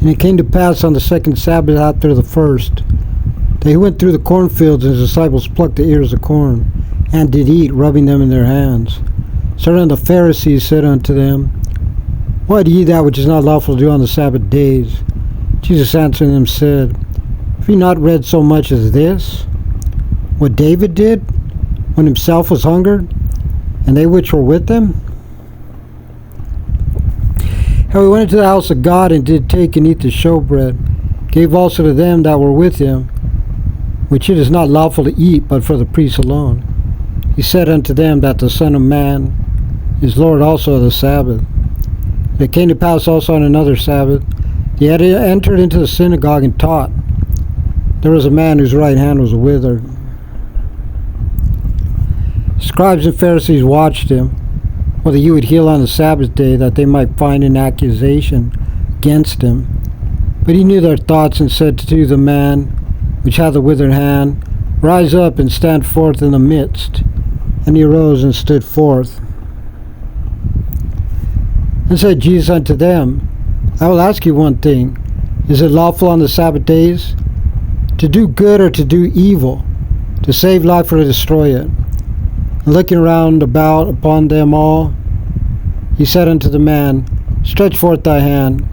And it came to pass on the second Sabbath after the first, that he went through the cornfields, and his disciples plucked the ears of corn, and did eat, rubbing them in their hands. Certain of the Pharisees said unto them, Why do ye that which is not lawful to do on the Sabbath days? Jesus answering them said, Have ye not read so much as this? What David did, when himself was hungered, and they which were with him? How he went into the house of God, and did take and eat the showbread, gave also to them that were with him, which it is not lawful to eat, but for the priests alone. He said unto them that the Son of Man is Lord also of the Sabbath. And it came to pass also on another Sabbath, he had entered into the synagogue and taught. There was a man whose right hand was withered. Scribes and Pharisees watched him, whether he would heal on the Sabbath day, that they might find an accusation against him. But he knew their thoughts, and said to the man which had the withered hand, Rise up and stand forth in the midst. And he arose and stood forth. And said Jesus unto them, I will ask you one thing. Is it lawful on the Sabbath days to do good or to do evil, to save life or to destroy it? And looking round about upon them all, he said unto the man, Stretch forth thy hand.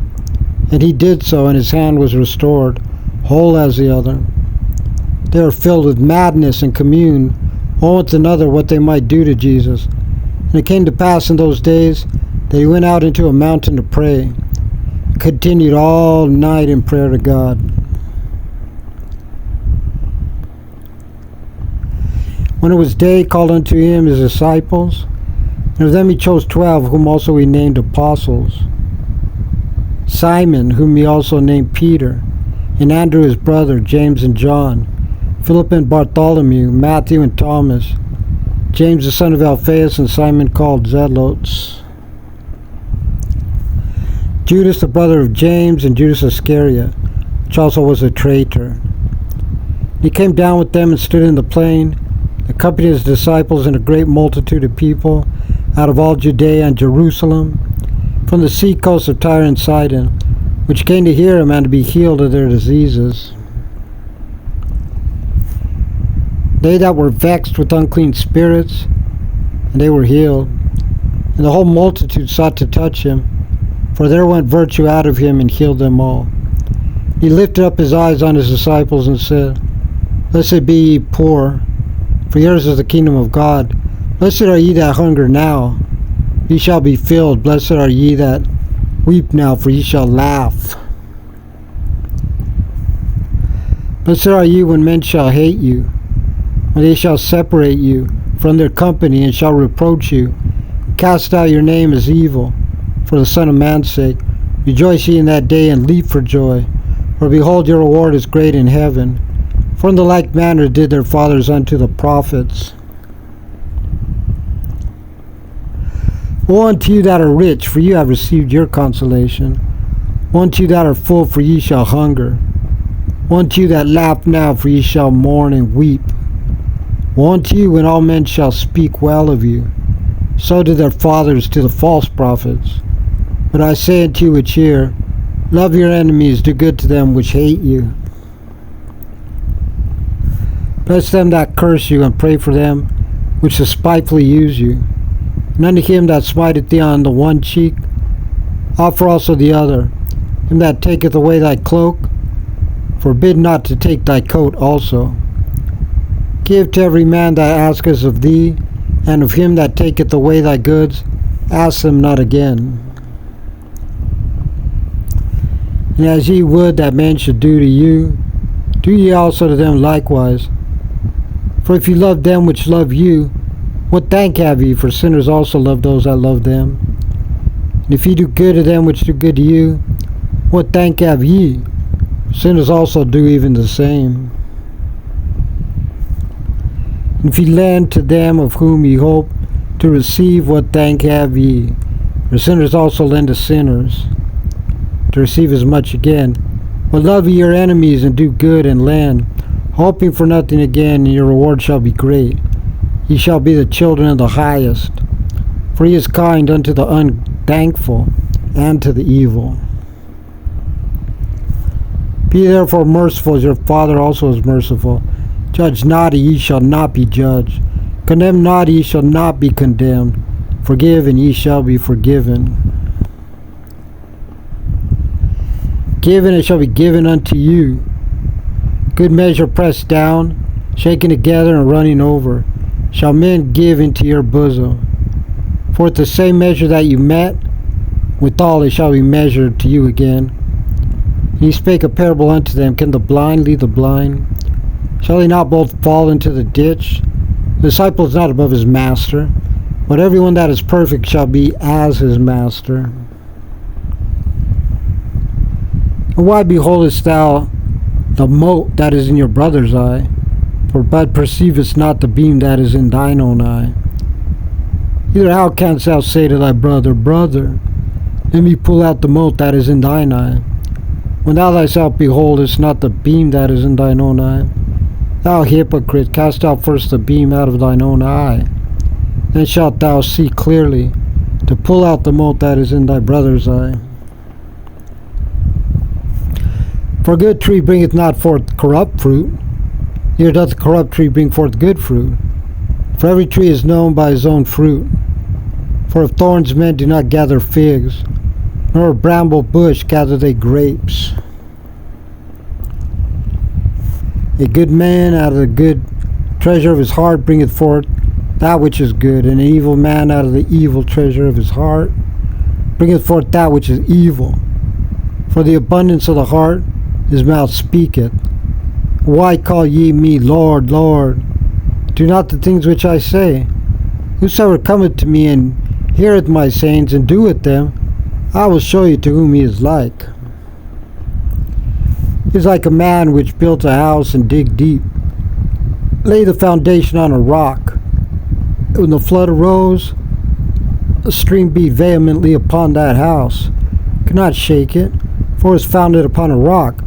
And he did so, and his hand was restored, whole as the other. They were filled with madness, and communed one with another what they might do to Jesus. And it came to pass in those days that he went out into a mountain to pray, and continued all night in prayer to God. When it was day, called unto him his disciples, and of them he chose 12, whom also he named apostles. Simon, whom he also named Peter, and Andrew his brother, James and John, Philip and Bartholomew, Matthew and Thomas, James the son of Alphaeus, and Simon called Zelotes, Judas the brother of James, and Judas Iscariot, which also was a traitor. He came down with them and stood in the plain, accompanied his disciples and a great multitude of people out of all Judea and Jerusalem, from the sea coast of Tyre and Sidon, which came to hear him and to be healed of their diseases. They that were vexed with unclean spirits, and they were healed. And the whole multitude sought to touch him, for there went virtue out of him and healed them all. He lifted up his eyes on his disciples and said, Blessed be ye poor, for yours is the kingdom of God. Blessed are ye that hunger now, ye shall be filled. Blessed are ye that weep now, for ye shall laugh. Blessed are ye when men shall hate you, when they shall separate you from their company, and shall reproach you, cast out your name as evil, for the Son of Man's sake. Rejoice ye in that day, and leap for joy, for behold, your reward is great in heaven. For in the like manner did their fathers unto the prophets. Woe unto you that are rich, for you have received your consolation. Woe unto you that are full, for ye shall hunger. Woe unto you that laugh now, for ye shall mourn and weep. Woe unto you when all men shall speak well of you. So did their fathers to the false prophets. But I say unto you which hear, love your enemies, do good to them which hate you. Bless them that curse you, and pray for them which despitefully use you. And unto him that smiteth thee on the one cheek, offer also the other. Him that taketh away thy cloak, forbid not to take thy coat also. Give to every man that asketh of thee, and of him that taketh away thy goods, ask them not again. And as ye would that men should do to you, do ye also to them likewise. For if ye love them which love you, what thank have ye? For sinners also love those that love them. And if ye do good to them which do good to you, what thank have ye? Sinners also do even the same. And if ye lend to them of whom ye hope to receive, what thank have ye? For sinners also lend to sinners, to receive as much again. But love ye your enemies, and do good, and lend, hoping for nothing again, and your reward shall be great. Ye shall be the children of the highest, for he is kind unto the unthankful and to the evil. Be therefore merciful as your Father also is merciful. Judge not, ye shall not be judged. Condemn not, ye shall not be condemned. Forgive, and ye shall be forgiven. Give, and it shall be given unto you. Good measure pressed down, shaken together, and running over, shall men give into your bosom. For at the same measure that you met, withal it shall be measured to you again. And he spake a parable unto them, Can the blind lead the blind? Shall they not both fall into the ditch? The disciple is not above his master, but everyone that is perfect shall be as his master. And why beholdest thou the mote that is in your brother's eye, for but perceivest not the beam that is in thine own eye? Either how canst thou say to thy brother, Brother, let me pull out the mote that is in thine eye, when thou thyself beholdest not the beam that is in thine own eye? Thou hypocrite, cast out first the beam out of thine own eye, then shalt thou see clearly to pull out the mote that is in thy brother's eye. For a good tree bringeth not forth corrupt fruit, neither doth a corrupt tree bring forth good fruit. For every tree is known by his own fruit. For of thorns men do not gather figs, nor of bramble bush gather they grapes. A good man out of the good treasure of his heart bringeth forth that which is good, and an evil man out of the evil treasure of his heart bringeth forth that which is evil. For the abundance of the heart his mouth speaketh. Why call ye me Lord, Lord? Do not the things which I say. Whosoever cometh to me and heareth my sayings and doeth them, I will show you to whom he is like. He is like a man which built a house and digged deep, laid the foundation on a rock. When the flood arose, the stream beat vehemently upon that house, could not shake it, for it was founded upon a rock.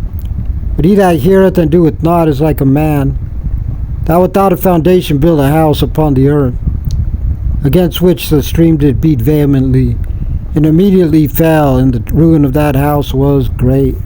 But he that heareth and doeth not is like a man that without a foundation built a house upon the earth, against which the stream did beat vehemently, and immediately fell, and the ruin of that house was great.